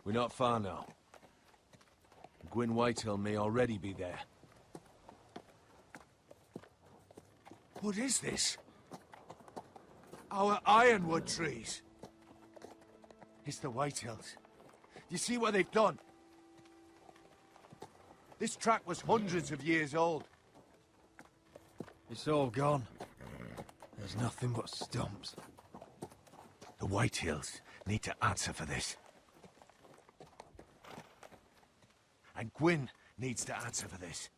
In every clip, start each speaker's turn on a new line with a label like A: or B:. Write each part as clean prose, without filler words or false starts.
A: We're not far now. Gwyn Whitehill may already be there. What is this? Our ironwood trees. It's the Whitehills. Do you see what they've done? This track was hundreds of years old.
B: It's all gone. There's nothing but stumps.
A: The Whitehills need to answer for this. And Gwyn needs to answer for this.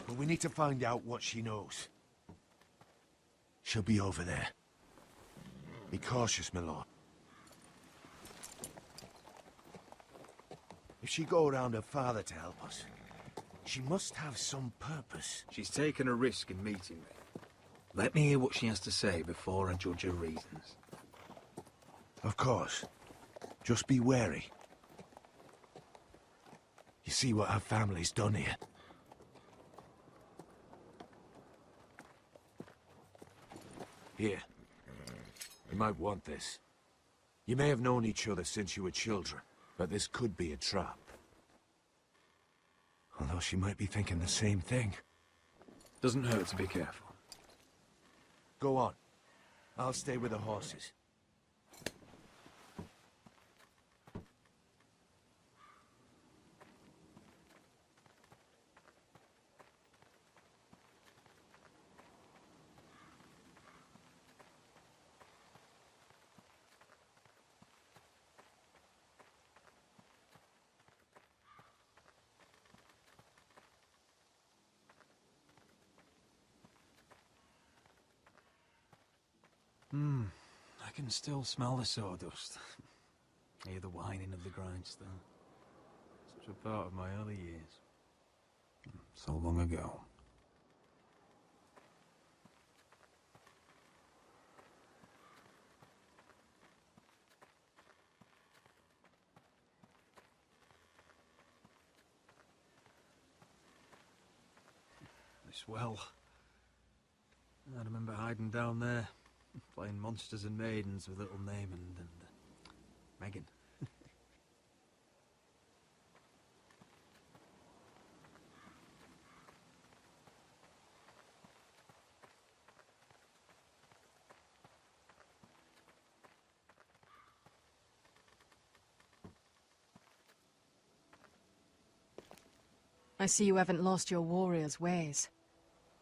A: But we need to find out what she knows. She'll be over there. Be cautious, my lord. If she go around her father to help us, she must have some purpose.
B: She's taken a risk in meeting me. Let me hear what she has to say before I judge her reasons.
A: Of course. Just be wary. You see what our family's done here. Here. You might want this. You may have known each other since you were children, but this could be a trap. Although she might be thinking the same thing.
B: Doesn't hurt to be careful.
A: Go on. I'll stay with the horses.
B: I can still smell the sawdust. Hear the whining of the grindstone. Such a part of my early years. So long ago. This well. I remember hiding down there. Playing monsters and maidens with little Naaman and Megan.
C: I see you haven't lost your warrior's ways.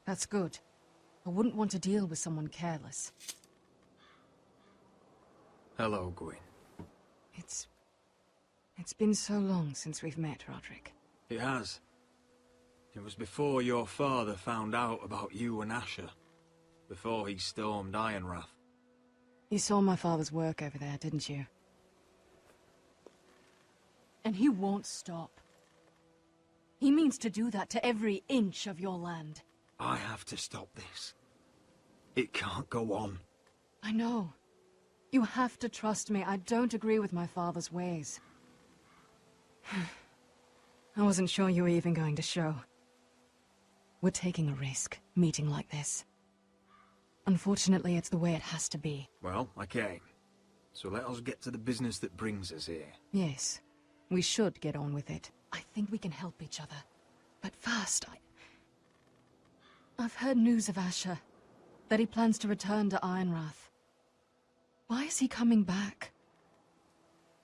C: That's good. I wouldn't want to deal with someone careless.
B: Hello, Gwyn.
C: It's been so long since we've met, Roderick.
B: It has. It was before your father found out about you and Asher. Before he stormed Ironrath.
C: You saw my father's work over there, didn't you? And he won't stop. He means to do that to every inch of your land.
B: I have to stop this. It can't go on.
C: I know. You have to trust me. I don't agree with my father's ways. I wasn't sure you were even going to show. We're taking a risk, meeting like this. Unfortunately, it's the way it has to be.
B: Well, I came. So let us get to the business that brings us here.
C: Yes, we should get on with it. I think we can help each other. But first, I've heard news of Asher. That he plans to return to Ironrath. Why is he coming back?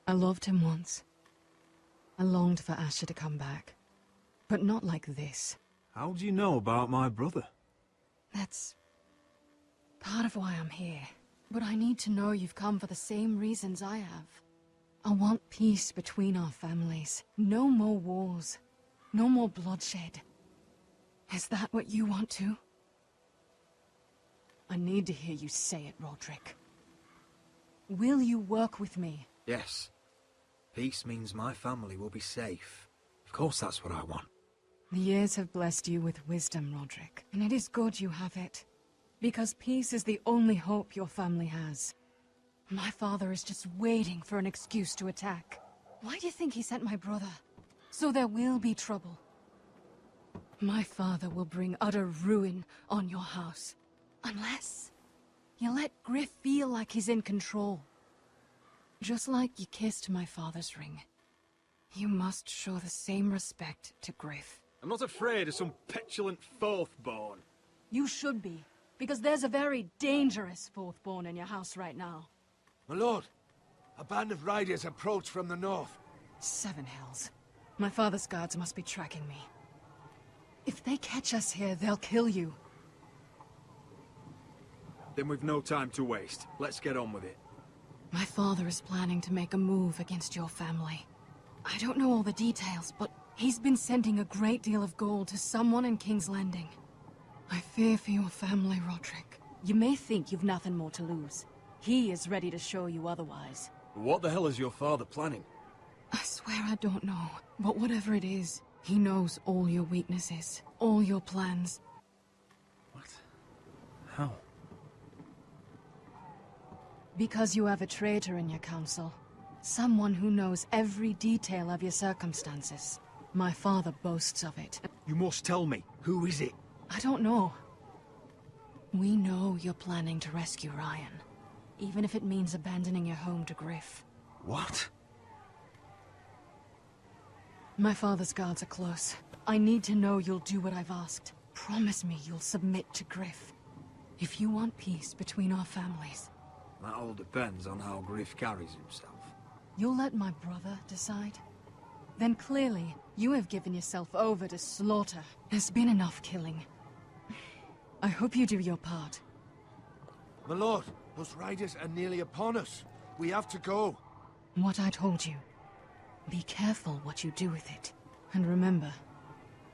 C: I loved him once. I longed for Asher to come back. But not like this.
B: How do you know about my brother?
C: That's part of why I'm here. But I need to know you've come for the same reasons I have. I want peace between our families. No more wars. No more bloodshed. Is that what you want too? I need to hear you say it, Roderick. Will you work with me?
B: Yes. Peace means my family will be safe. Of course that's what I want.
C: The years have blessed you with wisdom, Roderick. And it is good you have it. Because peace is the only hope your family has. My father is just waiting for an excuse to attack. Why do you think he sent my brother? So there will be trouble. My father will bring utter ruin on your house. Unless you let Griff feel like he's in control. Just like you kissed my father's ring. You must show the same respect to Griff.
B: I'm not afraid of some petulant fourth-born.
C: You should be, because there's a very dangerous fourth-born in your house right now.
A: My lord, a band of riders approach from the north.
C: 7 hells. My father's guards must be tracking me. If they catch us here, they'll kill you.
B: Then we've no time to waste. Let's get on with it.
C: My father is planning to make a move against your family. I don't know all the details, but he's been sending a great deal of gold to someone in King's Landing. I fear for your family, Roderick. You may think you've nothing more to lose. He is ready to show you otherwise.
B: What the hell is your father planning?
C: I swear I don't know, but whatever it is, he knows all your weaknesses, all your plans.
B: What? How?
C: Because you have a traitor in your council. Someone who knows every detail of your circumstances. My father boasts of it.
B: You must tell me. Who is it?
C: I don't know. We know you're planning to rescue Ryan. Even if it means abandoning your home to Griff.
B: What?
C: My father's guards are close. I need to know you'll do what I've asked. Promise me you'll submit to Griff. If you want peace between our families,
B: That all depends on how Griff carries himself.
C: you'll let my brother decide? Then clearly, you have given yourself over to slaughter. There's been enough killing. I hope you do your part.
A: My lord, those riders are nearly upon us. We have to go.
C: What I told you. Be careful what you do with it. And remember,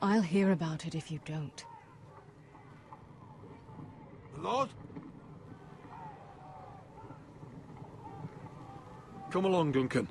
C: I'll hear about it if you don't.
A: My lord?
B: Come along, Duncan.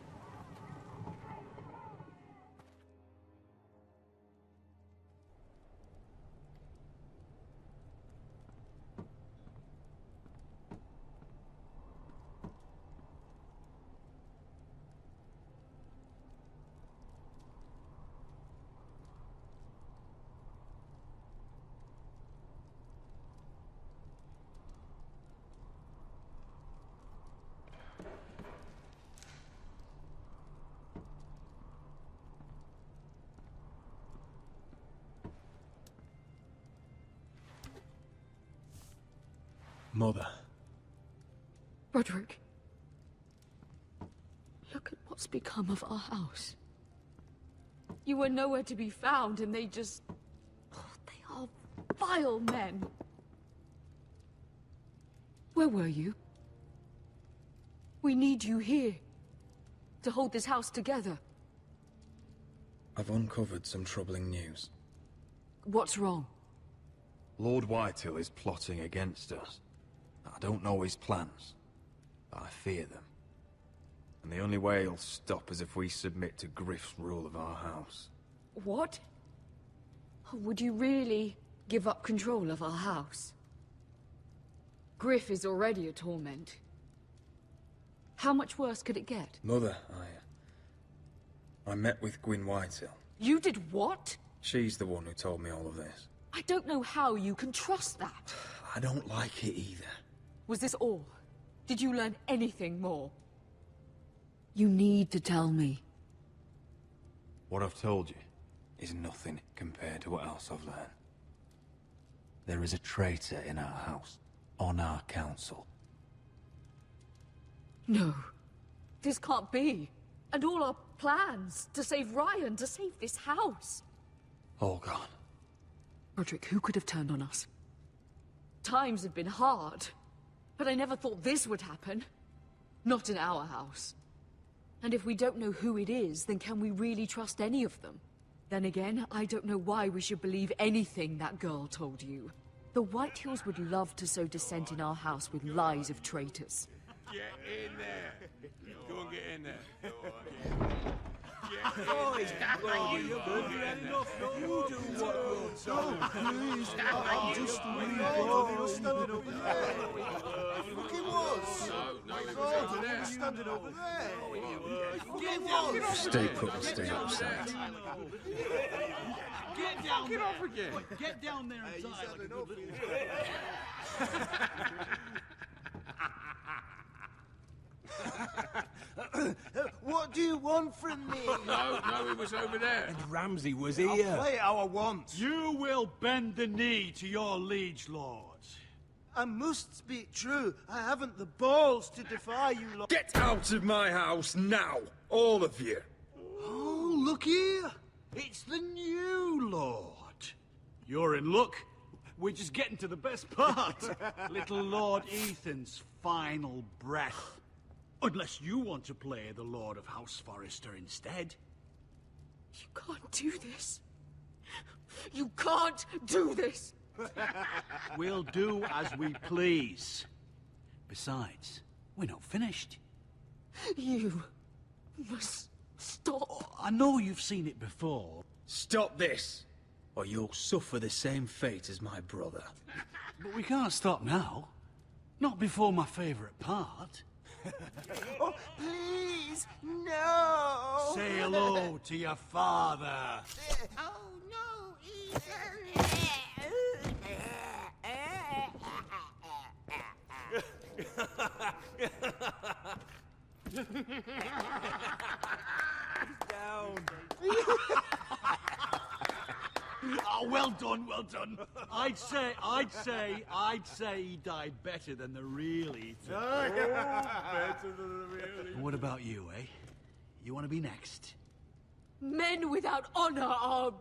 B: Mother.
D: Roderick. Look at what's become of our house. You were nowhere to be found, and they just... Oh, they are vile men. Where were you? We need you here. To hold this house together.
E: I've uncovered some troubling news.
D: What's wrong?
B: Lord Whitehill is plotting against us. I don't know his plans, but I fear them. And the only way he'll stop is if we submit to Griff's rule of our house.
D: What? Would you really give up control of our house? Griff is already a torment. How much worse could it get?
E: Mother, I met with Gwyn Whitehill.
D: You did what?
E: She's the one who told me all of this.
D: I don't know how you can trust that.
E: I don't like it either.
D: Was this all? Did you learn anything more? You need to tell me.
B: What I've told you.
E: Is nothing compared to what else I've learned. There is a traitor in our house, on our council.
D: No. This can't be. And all our plans to save Ryan, to save this house.
E: All gone.
D: Roderick, who could have turned on us? Times have been hard, but I never thought this would happen. Not in our house. And if we don't know who it is, then can we really trust any of them? Then again, I don't know why we should believe anything that girl told you. The Whitehills would love to sow dissent in our house with lies of traitors.
F: Get in there. Go and get in there.
A: Oh, he's oh, you're good. You had enough. No, you do what you're told. Please, I'm just standing over there. Look, he was. He was standing over there. Get down.
E: Stay put and stay outside.
F: Get down. Get off again.
G: Get down there and die like a good little...
A: What do you want from me?
F: No, he was over there.
B: And Ramsay was
A: I'll
B: here.
A: play it how I want.
G: You will bend the knee to your liege lord.
A: I must speak true. I haven't the balls to defy you lot.
H: Get out of my house now, all of you.
G: Oh, look here. It's the new lord. You're in luck. We're just getting to the best part. Little Lord Ethan's final breath. Unless you want to play the Lord of House Forrester instead.
D: You can't do this. You can't do this.
G: We'll do as we please. Besides, we're not finished.
D: You must stop.
G: I know you've seen it before,
H: Stop this.
B: Or you'll suffer the same fate as my brother.
G: but we can't stop now. Not before my favourite part.
A: Oh, please, no!
G: Say hello to your father.
A: Oh, no, Ethan!
G: Oh, well done, well done. I'd say he died better than the real Ethan. What about you, eh? You want to be next?
D: Men without honor are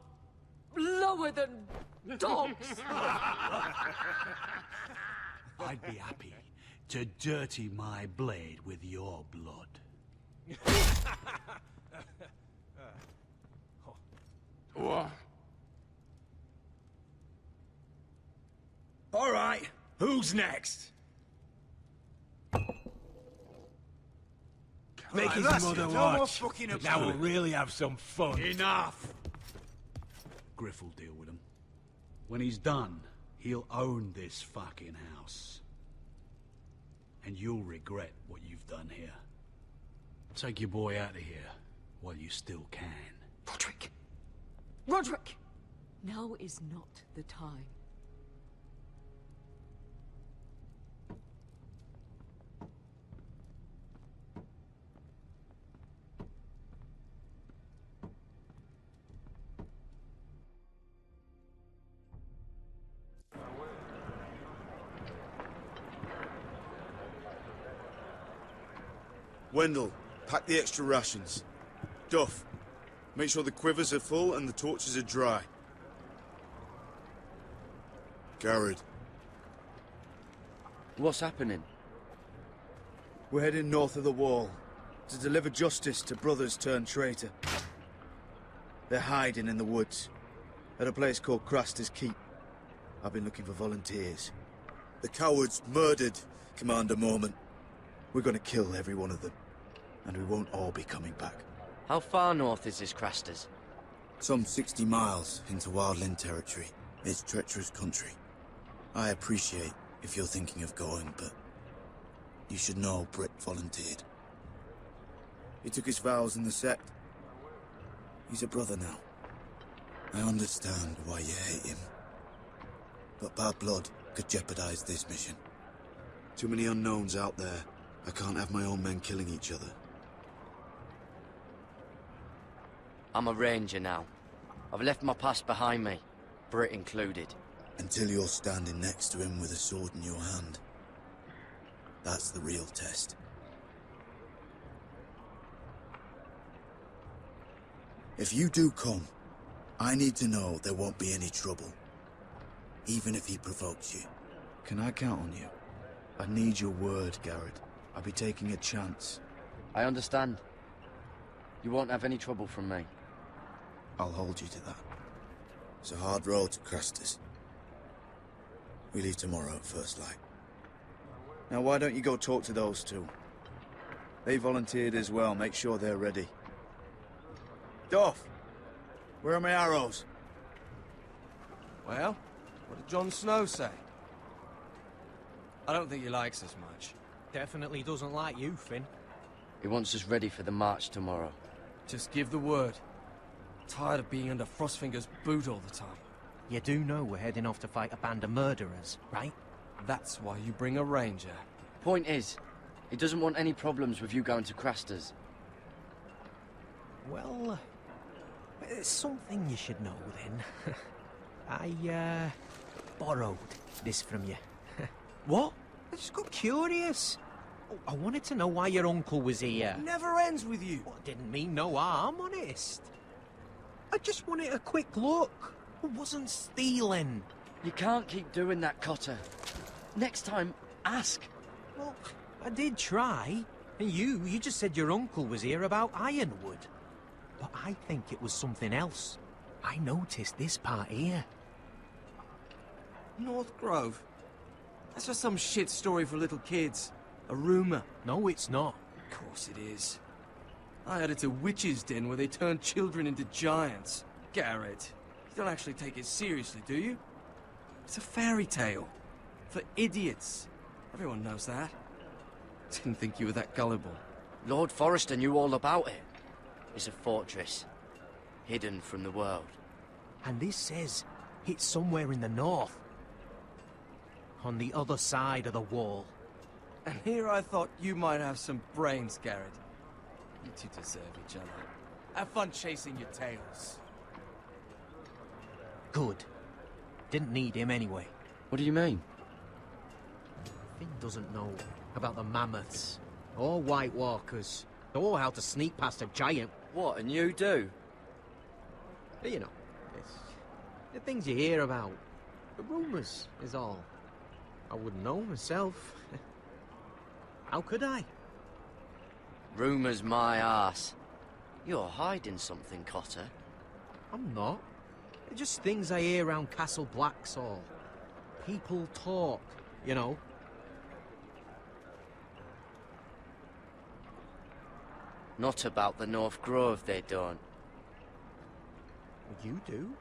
D: lower than dogs.
G: I'd be happy to dirty my blade with your blood.
F: What?
H: All right, who's next?
B: Make his
A: that's
B: mother
A: it. No more
B: watch.
A: fucking
B: Now
A: about
B: we'll
A: it.
B: really have some fun.
G: Enough! Griff will deal with him. When he's done, he'll own this fucking house. And you'll regret what you've done here. Take your boy out of here while you still can.
D: Roderick! Roderick! Now is not the time.
I: Wendell, pack the extra rations. Duff, make sure the quivers are full and the torches are dry. Garrett,
J: What's happening?
I: we're heading north of the wall to deliver justice to brothers turned traitor. They're hiding in the woods at a place called Craster's Keep. I've been looking for volunteers. The cowards murdered Commander Mormont. We're gonna kill every one of them, and we won't all be coming back.
J: How far north is this Crasters?
I: Some 60 miles into wildland territory. It's treacherous country. I appreciate if you're thinking of going, but you should know Britt volunteered. He took his vows in the sect. He's a brother now. I understand why you hate him. But bad blood could jeopardize this mission. Too many unknowns out there. I can't have my own men killing each other.
J: I'm a ranger now. I've left my past behind me, Britt included.
I: Until you're standing next to him with a sword in your hand. That's the real test. If you do come, I need to know there won't be any trouble. Even if he provokes you. Can I count on you? I need your word, Garrett. I'll be taking a chance.
J: I understand. You won't have any trouble from me.
I: I'll hold you to that. It's a hard road to Craster's. We leave tomorrow at first light. Now why don't you go talk to those two? They volunteered as well. Make sure they're ready. Duff! Where are my arrows?
K: Well, what did Jon Snow say? I don't think he likes us much.
B: Definitely doesn't like you, Finn.
J: He wants us ready for the march tomorrow.
K: Just give the word. Tired of being under Frostfinger's boot all the time.
L: You do know we're heading off to fight a band of murderers, right?
K: That's why you bring a ranger.
J: Point is, he doesn't want any problems with you going to Crasters.
L: Well, there's something you should know then. I borrowed this from you.
K: What?
L: I just got curious. I wanted to know why your uncle was here.
K: Never ends with you.
L: Well, I didn't mean no harm, honest. I just wanted a quick look. I wasn't stealing.
J: You can't keep doing that, Cotter. Next time, ask.
L: Well, I did try. And you just said your uncle was here about Ironwood. But I think it was something else. I noticed this part here.
K: North Grove? That's just some shit story for little kids. A rumour.
L: No, it's not.
K: Of course it is. I heard it's a witch's den where they turn children into giants. Garrett, you don't actually take it seriously, do you? It's a fairy tale. For idiots. Everyone knows that. Didn't think you were that gullible.
J: Lord Forrester knew all about it. It's a fortress, hidden from the world.
L: And this says it's somewhere in the north. On the other side of the wall.
K: And here I thought you might have some brains, Garrett. You two deserve each other. Have fun chasing your tails.
L: Good. Didn't need him anyway.
J: What do you mean?
L: Finn doesn't know about the mammoths, or White Walkers, or how to sneak past a giant.
J: What, and you do?
L: You know, it's the things you hear about. The rumours is all. I wouldn't know myself. How could I?
J: Rumours my arse. You're hiding something, Cotter.
L: I'm not. They're just things I hear around Castle Blacksall. People talk, you know.
J: Not about the North Grove, they don't.
L: You do?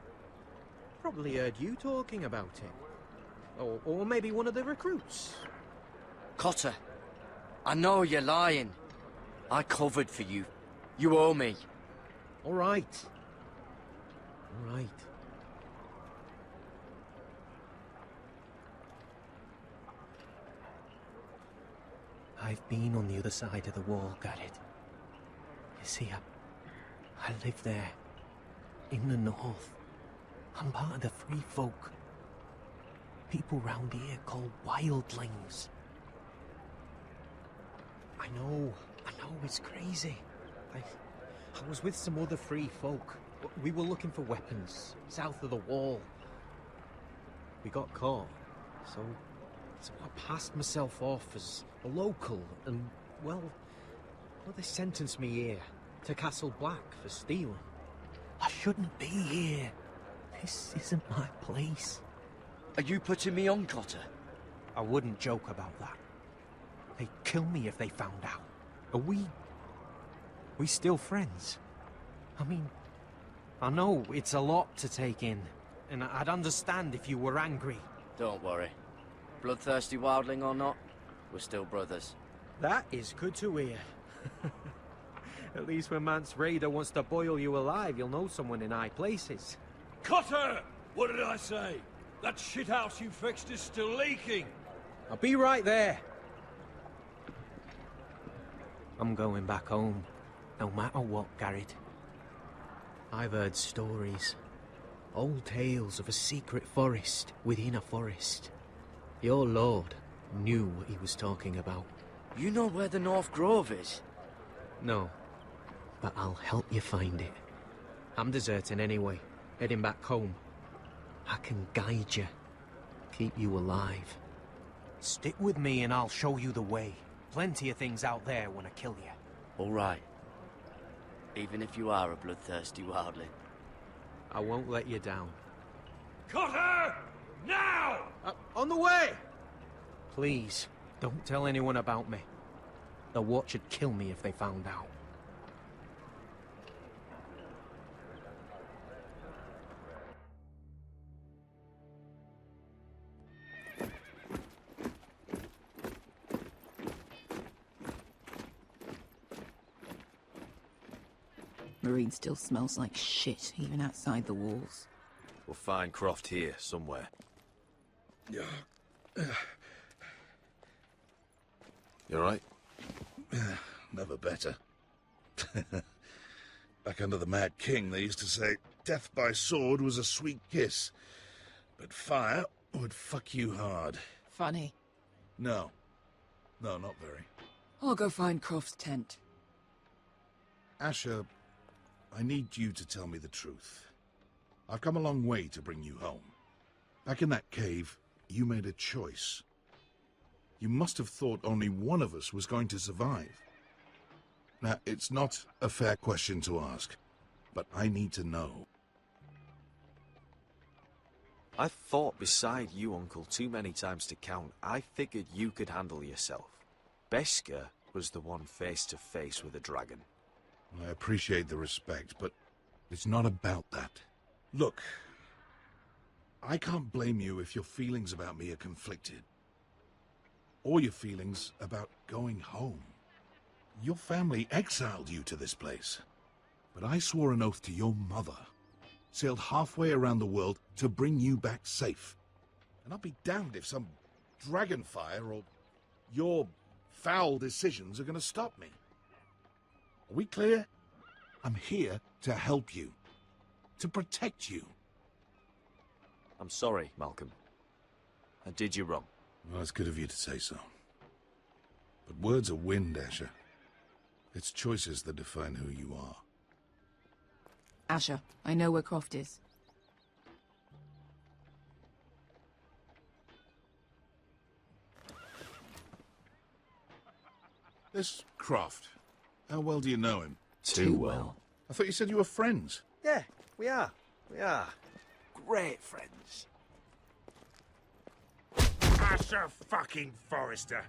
L: Probably heard you talking about it. Or maybe one of the recruits.
J: Cotter, I know you're lying. I covered for you. You owe me.
L: All right. All right. I've been on the other side of the wall, Garrett. You see, I live there. In the north. I'm part of the free folk. People round here called wildlings. I know it's crazy. I was with some other free folk. We were looking for weapons, south of the wall. We got caught, so I passed myself off as a local, and, well, they sentenced me here, to Castle Black, for stealing. I shouldn't be here. This isn't my place.
J: Are you putting me on, Cotter?
L: I wouldn't joke about that. They'd kill me if they found out. Are we still friends? I mean, I know it's a lot to take in, and I'd understand if you were angry.
J: Don't worry. Bloodthirsty wildling or not, we're still brothers.
L: That is good to hear. At least when Mance Raider wants to boil you alive, you'll know someone in high places.
H: Cotter! What did I say? That shithouse you fixed is still leaking.
L: I'll be right there. I'm going back home, no matter what, Garrett. I've heard stories. Old tales of a secret forest within a forest. Your lord knew what he was talking about.
J: You know where the North Grove is?
L: No, but I'll help you find it. I'm deserting anyway, heading back home. I can guide you, keep you alive. Stick with me and I'll show you the way. Plenty of things out there when I kill you.
J: All right. Even if you are a bloodthirsty wildling.
L: I won't let you down.
H: Cotter! Now!
L: On the way! Please, don't tell anyone about me. The Watch would kill me if they found out.
M: Marine still smells like shit, even outside the walls.
N: We'll find Croft here, somewhere. You alright?
A: Never better. Back under the Mad King, they used to say death by sword was a sweet kiss, but fire would fuck you hard.
M: Funny.
A: No. No, not very.
M: I'll go find Croft's tent.
A: Asher, I need you to tell me the truth. I've come a long way to bring you home. Back in that cave, you made a choice. You must have thought only one of us was going to survive. Now, it's not a fair question to ask, but I need to know.
N: I've fought beside you, Uncle, too many times to count. I figured you could handle yourself. Beskar was the one face to face with a dragon.
A: I appreciate the respect, but it's not about that. Look, I can't blame you if your feelings about me are conflicted. Or your feelings about going home. Your family exiled you to this place. But I swore an oath to your mother. Sailed halfway around the world to bring you back safe. And I'll be damned if some dragonfire or your foul decisions are going to stop me. Are we clear? I'm here to help you. To protect you.
N: I'm sorry, Malcolm. I did you wrong.
A: Well, it's good of you to say so. But words are wind, Asher. It's choices that define who you are.
M: Asher, I know where Croft is.
A: This Croft, how well do you know him?
N: Too well.
A: I thought you said you were friends.
N: Yeah, we are. We are. Great friends.
F: Asher fucking Forrester.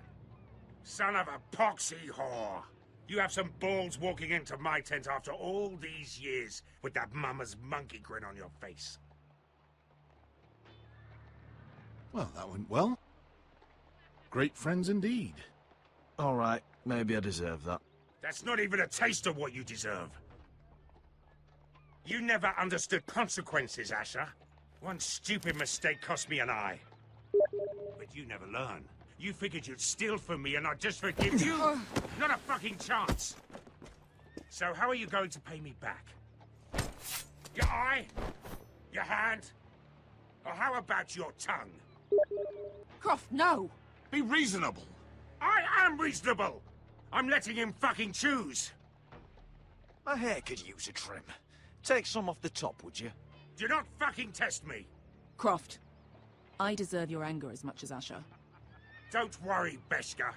F: Son of a poxy whore. You have some balls walking into my tent after all these years with that mama's monkey grin on your face.
A: Well, that went well. Great friends indeed.
N: All right, maybe I deserve that.
F: That's not even a taste of what you deserve. You never understood consequences, Asher. One stupid mistake cost me an eye. But you never learn. You figured you'd steal from me and I'd just forgive you? Not a fucking chance. So how are you going to pay me back? Your eye? Your hand? Or how about your tongue?
M: Croft, no!
A: Be reasonable.
F: I am reasonable! I'm letting him fucking choose.
N: My hair could use a trim. Take some off the top, would you?
F: Do not fucking test me.
M: Croft, I deserve your anger as much as Asher.
F: Don't worry, Beskar.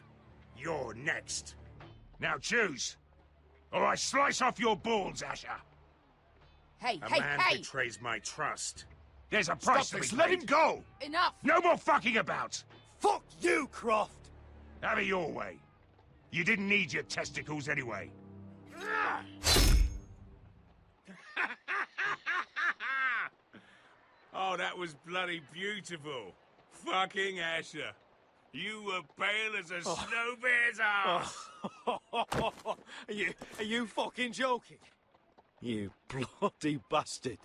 F: You're next. Now choose, or I slice off your balls, Asher.
M: Hey,
F: A
M: hey,
F: man
M: hey!
F: betrays my trust. There's a price to be paid.
A: Let him go!
M: Enough!
F: No more fucking about!
N: Fuck you, Croft!
F: Have it your way. You didn't need your testicles anyway. Oh, that was bloody beautiful. Fucking Asher. You were pale as a snow bear's ass.
N: Are you fucking joking? You bloody bastard.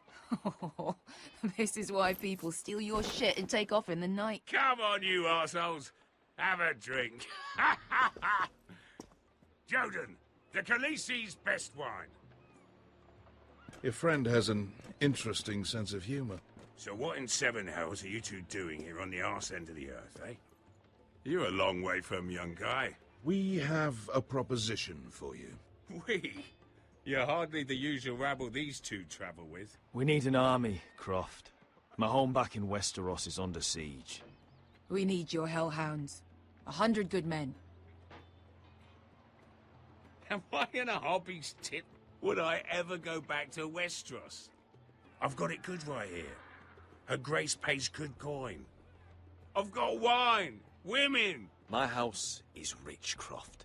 M: This is why people steal your shit and take off in the night.
F: Come on, you arseholes. Have a drink. Joden, the Khaleesi's best wine.
A: Your friend has an interesting sense of humor.
F: So what in seven hells are you two doing here on the arse end of the earth, eh? You're a long way from, young guy.
A: We have a proposition for you.
F: We? You're hardly the usual rabble these two travel with.
N: We need an army, Croft. My home back in Westeros is under siege.
M: We need your hellhounds. 100 good men.
F: Am I in a hobby's tit? Would I ever go back to Westeros? I've got it good right here. Her Grace pays good coin. I've got wine, women.
N: My house is rich, Croft.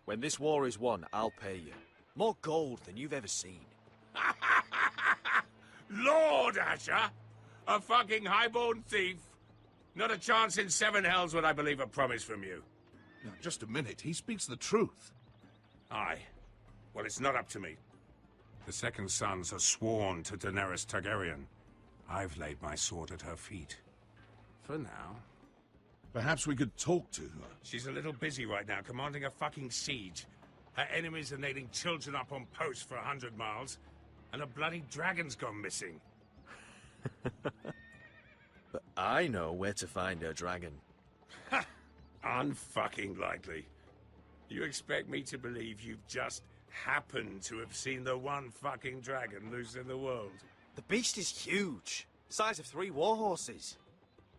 N: When this war is won, I'll pay you. More gold than you've ever seen.
F: Lord, Asher! A fucking highborn thief. Not a chance in seven hells would I believe a promise from you.
A: Now, just a minute. He speaks the truth.
F: Aye. Well, it's not up to me. The second sons are sworn to Daenerys Targaryen. I've laid my sword at her feet. For now.
A: Perhaps we could talk to her.
F: She's a little busy right now, commanding a fucking siege. Her enemies are nailing children up on posts for 100 miles, and a bloody dragon's gone missing.
N: But I know where to find her dragon.
F: Ha! Unfucking likely. You expect me to believe you've just happened to have seen the one fucking dragon loose in the world?
N: The beast is huge. Size of 3 warhorses.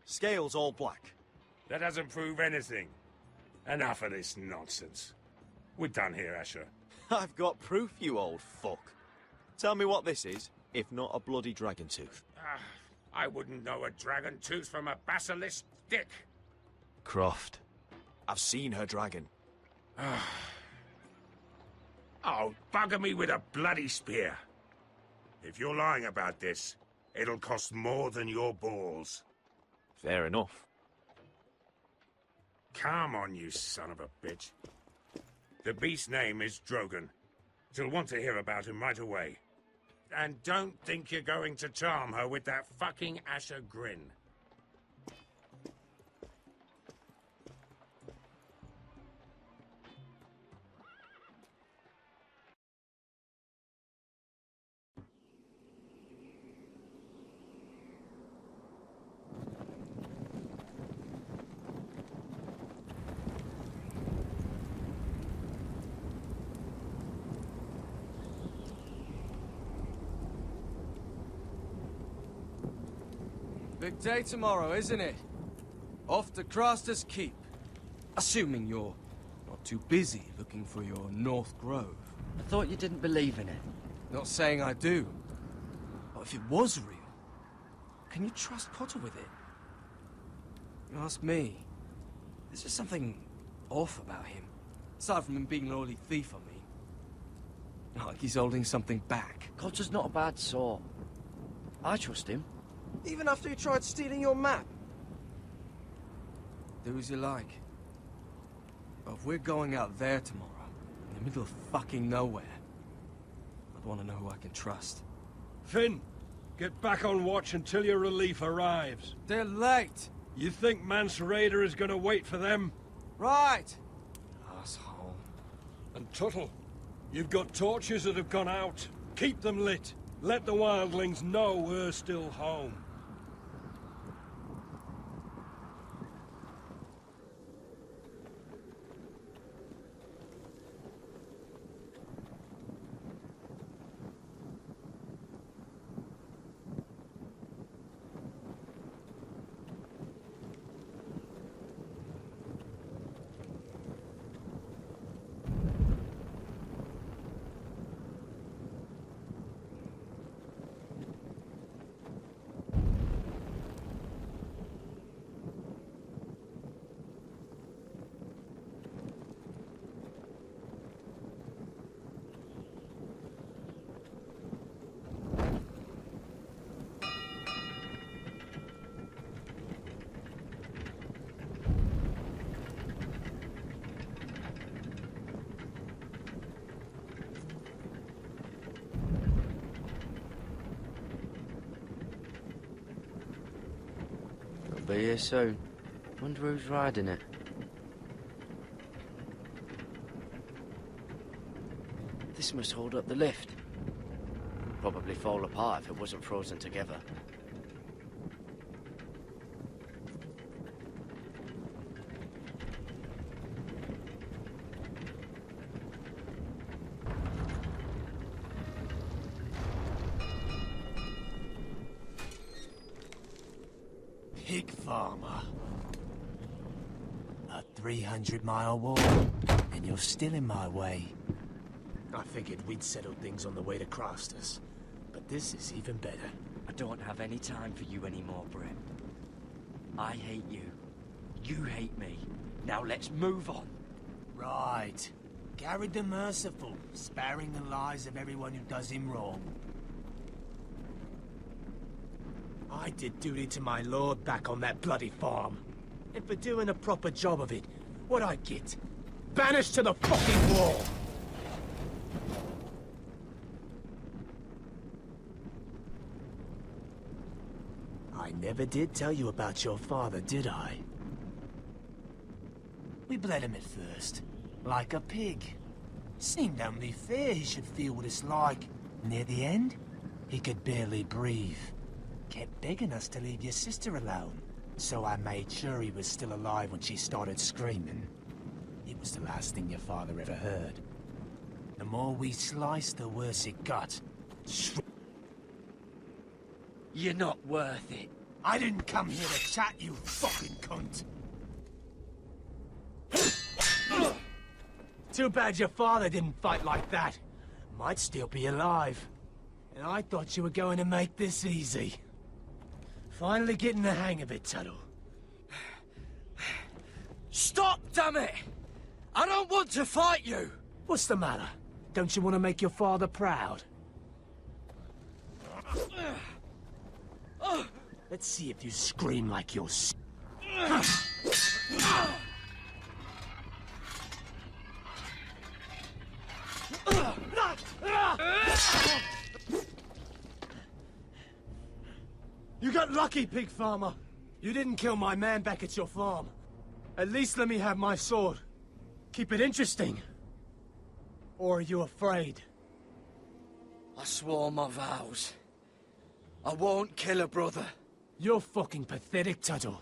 N: Scales all black.
F: That doesn't prove anything. Enough of this nonsense. We're done here, Asher.
N: I've got proof, you old fuck. Tell me what this is, if not a bloody dragon tooth.
F: I wouldn't know a dragon tooth from a basilisk dick.
N: Croft. I've seen her dragon.
F: Oh, bugger me with a bloody spear. If you're lying about this, it'll cost more than your balls.
N: Fair enough.
F: Come on, you son of a bitch. The beast's name is Drogon. She'll want to hear about him right away. And don't think you're going to charm her with that fucking Asher grin.
K: Big day tomorrow, isn't it? Off to Craster's Keep. Assuming you're not too busy looking for your North Grove.
J: I thought you didn't believe in it.
K: Not saying I do. But if it was real, can you trust Potter with it? You ask me. There's just something off about him. Aside from him being an early thief, I mean. Not like he's holding something back.
J: Cotter's not a bad sort. I trust him.
K: Even after he tried stealing your map? Do as you like. But if we're going out there tomorrow, in the middle of fucking nowhere, I'd want to know who I can trust.
H: Finn, get back on watch until your relief arrives.
K: They're late!
H: You think Mance Rayder is gonna wait for them?
K: Right! Asshole.
H: And Tuttle, you've got torches that have gone out. Keep them lit. Let the wildlings know we're still home.
J: Be here soon. Wonder who's riding it. This must hold up the lift. Probably fall apart if it wasn't frozen together.
O: Pig farmer. A 300-mile walk, and you're still in my way. I figured we'd settle things on the way to Craster's, but this is even better.
J: I don't have any time for you anymore, Brett. I hate you. You hate me. Now let's move on.
O: Right. Gary the Merciful, sparing the lives of everyone who does him wrong. I did duty to my lord back on that bloody farm. And for doing a proper job of it, what'd I get? Banished to the fucking wall! I never did tell you about your father, did I? We bled him at first, like a pig. Seemed only fair he should feel what it's like. Near the end, he could barely breathe. Kept begging us to leave your sister alone. So I made sure he was still alive when she started screaming. It was the last thing your father ever heard. The more we sliced, the worse it got.
J: You're not worth it.
O: I didn't come here to chat, you fucking cunt. Too bad your father didn't fight like that. Might still be alive. And I thought you were going to make this easy. Finally getting the hang of it, Tuttle.
J: Stop, damn it! I don't want to fight you!
O: What's the matter? Don't you want to make your father proud? Let's see if you scream like you're You got lucky, pig farmer. You didn't kill my man back at your farm. At least let me have my sword. Keep it interesting. Or are you afraid?
J: I swore my vows. I won't kill a brother.
O: You're fucking pathetic, Tuttle.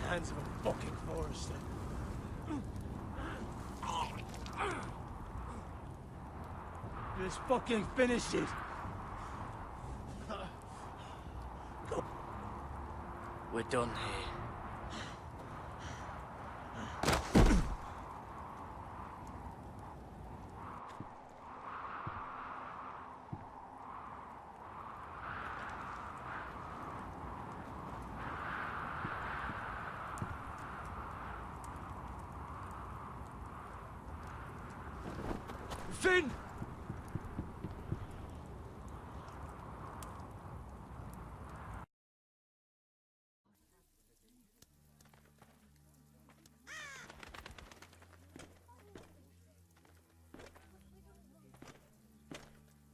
O: Hands of a fucking forester. Just fucking finish it.
J: We're done here. Finn!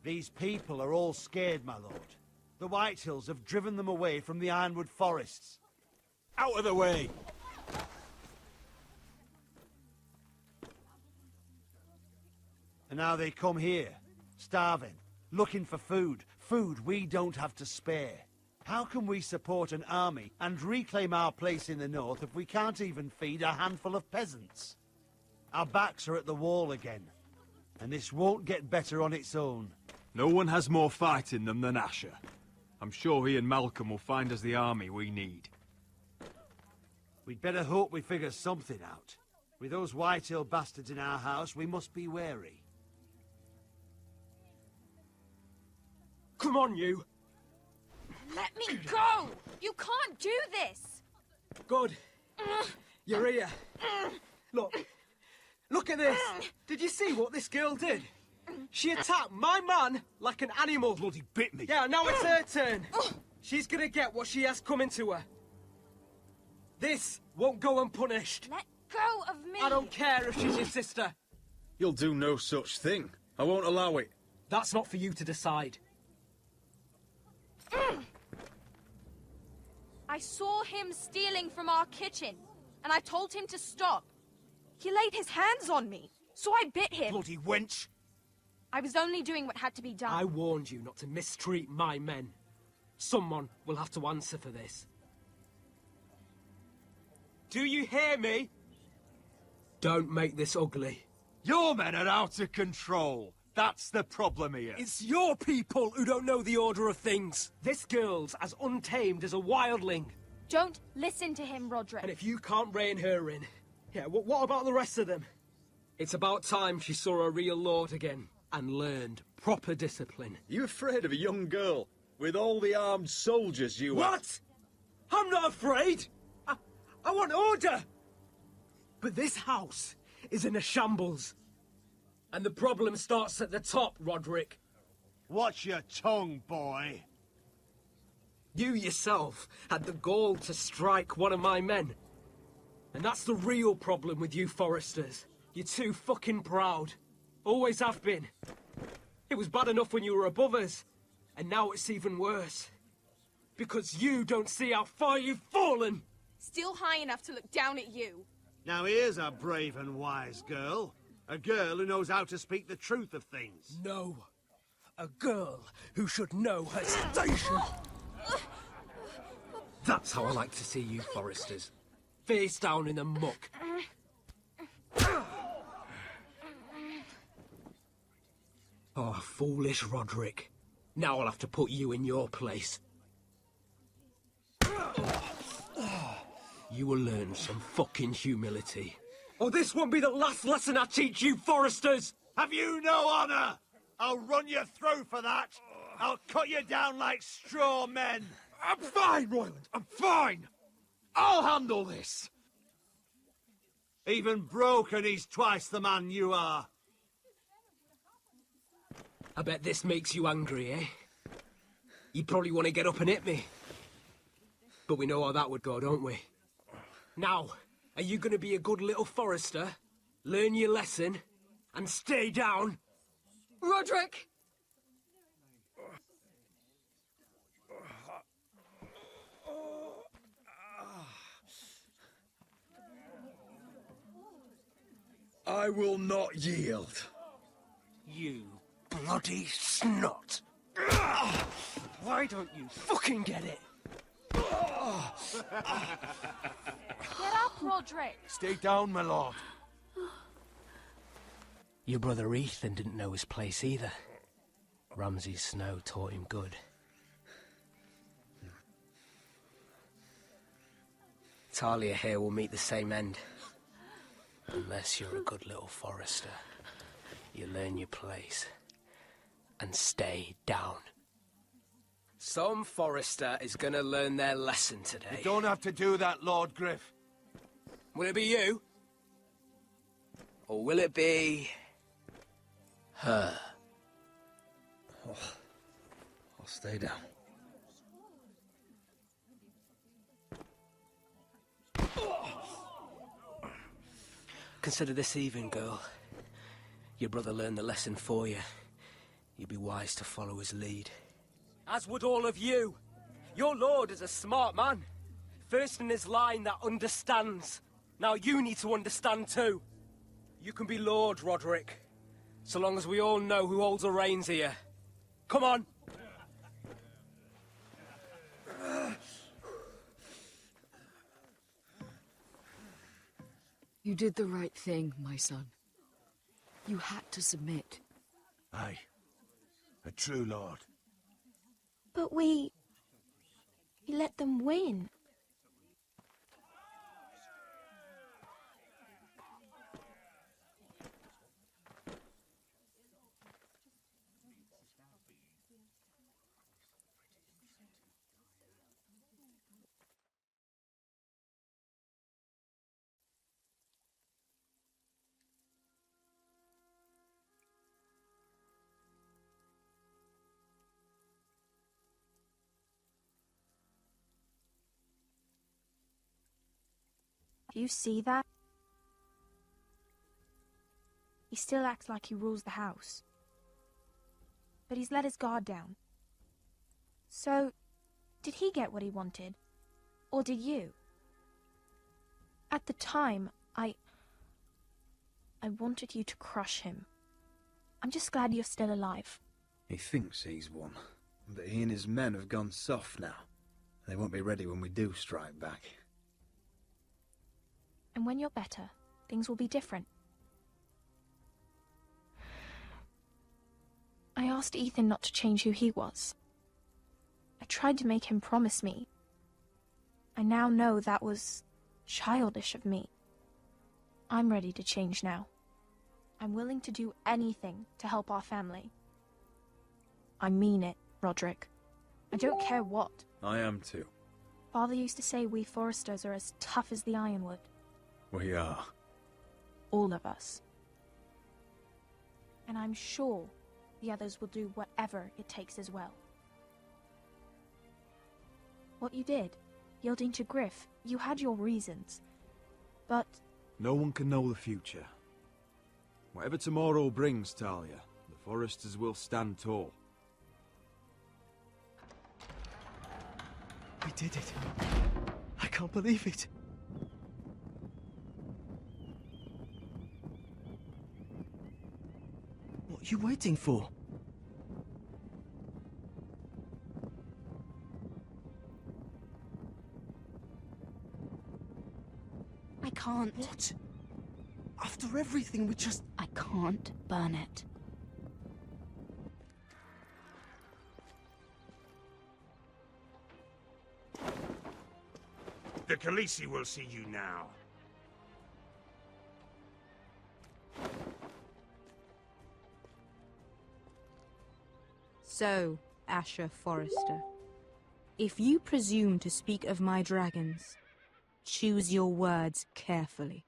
G: These people are all scared, my lord. The Whitehills have driven them away from the Ironwood forests.
B: Out of the way!
G: And now they come here, starving, looking for food. Food we don't have to spare. How can we support an army and reclaim our place in the north if we can't even feed a handful of peasants? Our backs are at the wall again, and this won't get better on its own.
B: No one has more fight in them than Asher. I'm sure he and Malcolm will find us the army we need.
G: We'd better hope we figure something out. With those Whitehill bastards in our house, we must be wary.
H: Come on, you!
P: Let me go! You can't do this!
K: Good. You're here. Look at this! Did you see what this girl did? She attacked my man like an animal.
B: Bloody bit me.
K: Yeah, now it's her turn. She's gonna get what she has coming to her. This won't go unpunished.
P: Let go of me!
K: I don't care if she's your sister.
B: You'll do no such thing. I won't allow it.
K: That's not for you to decide.
P: I saw him stealing from our kitchen, and I told him to stop. He laid his hands on me, so I bit him.
O: Bloody wench!
P: I was only doing what had to be done.
K: I warned you not to mistreat my men. Someone will have to answer for this. Do you hear me? Don't make this ugly.
Q: Your men are out of control. That's the problem here.
K: It's your people who don't know the order of things. This girl's as untamed as a wildling.
P: Don't listen to him, Roderick.
K: And if you can't rein her in, yeah, what about the rest of them? It's about time she saw a real lord again and learned proper discipline.
Q: You afraid of a young girl with all the armed soldiers you have?
K: What? I'm not afraid. I want order. But this house is in a shambles. And the problem starts at the top, Roderick.
Q: Watch your tongue, boy.
K: You yourself had the gall to strike one of my men. And that's the real problem with you Foresters. You're too fucking proud. Always have been. It was bad enough when you were above us. And now it's even worse. Because you don't see how far you've fallen.
P: Still high enough to look down at you.
Q: Now here's a brave and wise girl. A girl who knows how to speak the truth of things.
K: No. A girl who should know her station. That's how I like to see you Foresters. Face down in the muck. Oh, foolish Roderick. Now I'll have to put you in your place. You will learn some fucking humility. Or this won't be the last lesson I teach you, Foresters!
Q: Have you no honor? I'll run you through for that. I'll cut you down like straw men.
H: I'm fine, Royland. I'm fine. I'll handle this.
Q: Even broken, he's twice the man you are.
K: I bet this makes you angry, eh? You probably want to get up and hit me. But we know how that would go, don't we? Now, are you going to be a good little Forester, learn your lesson, and stay down?
D: Roderick!
H: I will not yield.
K: You bloody snot! Why don't you fucking get it?
P: Get up, Roderick!
Q: Stay down, my lord.
L: Your brother Ethan didn't know his place either. Ramsay's snow taught him good. Talia here will meet the same end. Unless you're a good little Forester. You learn your place. And stay down. Some Forester is gonna learn their lesson today.
Q: You don't have to do that, Lord Griff.
K: Will it be you? Or will it be... her?
E: Oh, I'll stay down.
L: Consider this even, girl. Your brother learned the lesson for you. You'd be wise to follow his lead.
K: As would all of you. Your lord is a smart man. First in his line that understands. Now you need to understand too. You can be Lord, Roderick. So long as we all know who holds the reins here. Come on.
D: You did the right thing, my son. You had to submit.
Q: Aye. A true lord.
P: But we let them win. Do you see that? He still acts like he rules the house. But he's let his guard down. So, did he get what he wanted? Or did you? At the time, I wanted you to crush him. I'm just glad you're still alive.
B: He thinks he's won, but he and his men have gone soft now. They won't be ready when we do strike back.
P: And when you're better, things will be different. I asked Ethan not to change who he was. I tried to make him promise me. I now know that was childish of me. I'm ready to change now. I'm willing to do anything to help our family. I mean it, Roderick. I don't care what.
E: I am too.
P: Father used to say we Foresters are as tough as the ironwood.
E: We are.
P: All of us. And I'm sure the others will do whatever it takes as well. What you did, yielding to Griff, you had your reasons. But...
R: No one can know the future. Whatever tomorrow brings, Talia, the Foresters will stand tall.
L: We did it. I can't believe it. What are you waiting for?
C: I can't.
L: What? After everything we just...
C: I can't burn it.
F: The Khaleesi will see you now.
S: So, Asher Forrester, if you presume to speak of my dragons, choose your words carefully.